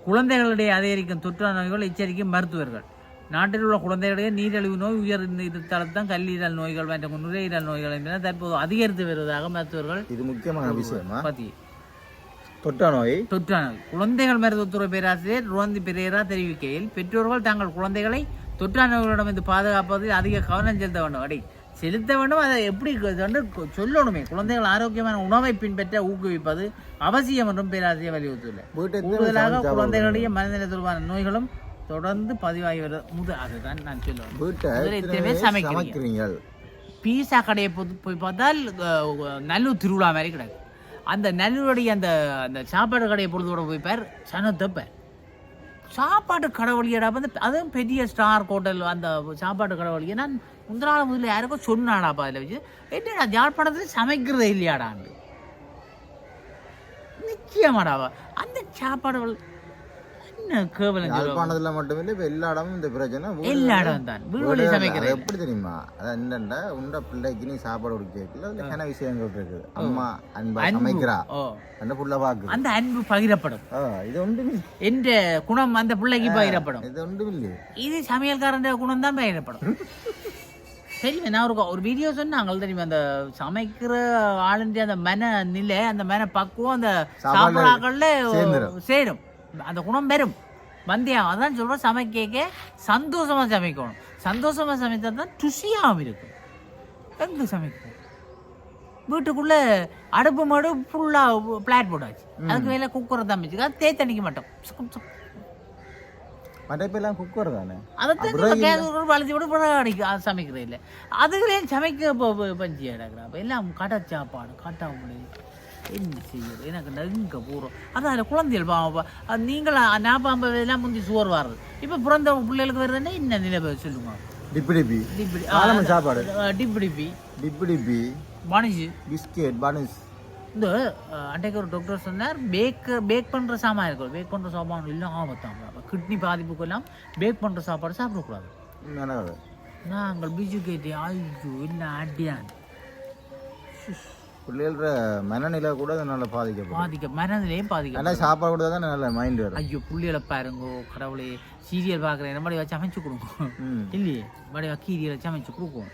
குழந்தைகளிடையே அதிகரிக்கும் தொற்றா நோய்கள் எச்சரிக்கும் மருத்துவர்கள். நாட்டில் உள்ள குழந்தைகளிடையே நீரிழிவு நோய், உயர் தளத்தான், கல்லீரல் நோய்கள் மற்றும் நுரையீரல் நோய்கள் என்பன தற்போது அதிகரித்து வருவதாக மருத்துவர்கள் இது முக்கியமான விஷயமா பற்றி தொற்றா நோய் குழந்தைகள் மருத்துவத்துறை பேராசிரியர் ருவந்தி பெரேரா தெரிவிக்கையில், பெற்றோர்கள் தங்கள் குழந்தைகளை தொற்றா நோய்களிடமிருந்து பாதுகாப்பதில் அதிக கவனம் செலுத்த வேண்டும். செலுத்த வேண்டும். அதை எப்படி சொல்லணுமே. குழந்தைகள் ஆரோக்கியமான உணவை பின்பற்ற ஊக்குவிப்பது அவசியம் என்றும் பேராசிரியர் வலியுறுத்தியுள்ளார். கூடுதலாக குழந்தைகளுடைய மனநிலை தொடர்பான நோய்களும் தொடர்ந்து பதிவாகி வருது. அதுதான் நான் சொல்லுவேன். சமைக்கிறீங்க பீஸா கடையை போய் பார்த்தால் நல்லூர் திருவிழா மாதிரி கிடையாது. அந்த நல்லூருடைய அந்த அந்த சாப்பாடு கடையை பொழுதோட போய் பார், சனத்தப்ப சாப்பாட்டு கடவுளியடா வந்து அதுவும் பெரிய ஸ்டார் ஹோட்டல். அந்த சாப்பாட்டு கடவுளியை நான் முந்திரால முதல்ல யாருக்கும் சொன்னாடாப்பா. அதில் வச்சு என்னடா யாழ்ப்பாணத்தில் சமைக்கிறதே இல்லையாடாண்டு. நிச்சயமாடாவா அந்த சாப்பாடுகள் என்ன கேவலம். யாழ்ப்பாணத்தில் மட்டும் இல்லை, இப்போ எல்லா இடமும் இந்த பிரச்சனை. எல்லா இடம் தான் வீடு சமைக்கிறது. எப்படி தெரியுமா? அது என்னண்டா உண்ட பிள்ளைக்கு நீ சாப்பாடு கொடுக்கல, அதில் என்ன விஷயங்கள் இருக்குது. அம்மா அன்பா சமைக்கிறா அந்த புள்ள பாக்கு, அந்த அன்பு பகிரப்படும். இது ஒன்றும் என்ற குணம் அந்த பிள்ளைக்கு பகிரப்படும். இது ஒன்றும் இல்லை. இது சமையல்காரன் குணம் தான் பகிரப்படும். தெரியுமே, நான் ஒரு வீடியோ சொன்னாங்க தெரியுமா, அந்த சமைக்கிற ஆளுன்ற அந்த மன நிலை, அந்த மன பக்குவம் அந்த சாப்பாடுகள்ல சேரும். அந்த குணம் பெறும் வந்தியாகும். அதான் சொல்கிறோம், சமைக்க சந்தோஷமாக சமைக்கணும். சந்தோஷமாக சமைத்தா தான் ருசியாகவும் இருக்கும். எங்கே சமைக்கணும்? வீட்டுக்குள்ளே அடுப்பு மாடு ஃபுல்லாக பிளாட் போட்டாச்சு. அதுக்கு மேலே குக்கரை தான் வச்சுக்க, அது தேத்தணிக்க மாட்டோம். மட்டைப்பெல்லாம் குக்கர் தானே, அதை கேஸ் வளைச்சி விட பிறகு சமைக்கிறது இல்லை. அதுகளே சமைக்க பஞ்சி கிடக்குறா. அப்போ எல்லாம் கடை சாப்பாடு காட்ட முடியும். என்ன செய்யுது எனக்கு நெருங்க போகிறோம். அதான் குழந்தைகள் பாவம். நீங்கள் 40-50 எல்லாம் முந்தி சோறு வர்றது. இப்போ பிறந்த பிள்ளைகளுக்கு வருதுன்னா என்ன நிலை சொல்லுங்க. டிப்பி சாப்பாடு, டிப்பி பனிஷ் பிஸ்கெட் பனிஷ். இந்த அன்றைக்கு ஒரு டாக்டர் சொன்னார், பேக் பண்ணுற சாமான் இருக்கும். பேக் பண்ணுற சாமான் இல்லை ஆபத்தாங்க. கிட்னி பாதிப்புக்கு எல்லாம் பேக் பண்ணுற சாப்பாடு சாப்பிடக்கூடாது. நாங்கள் பிஜு கேட்டு ஐயோ என்ன அடியான். பிள்ளைகள மனநிலை கூட அதனால பாதிக்க மனநிலையும் பாதிக்க. சாப்பாடு கூட தான் நல்ல மைண்ட் வரும். ஐயோ பிள்ளைகளை பாருங்கோ கடவுளே, சீரியல் பார்க்குறேன் மடி வச்சு அமைச்சு கொடுங்க இல்லையே, மடி கீரியல் வச்சு அமைச்சு கொடுக்கும்.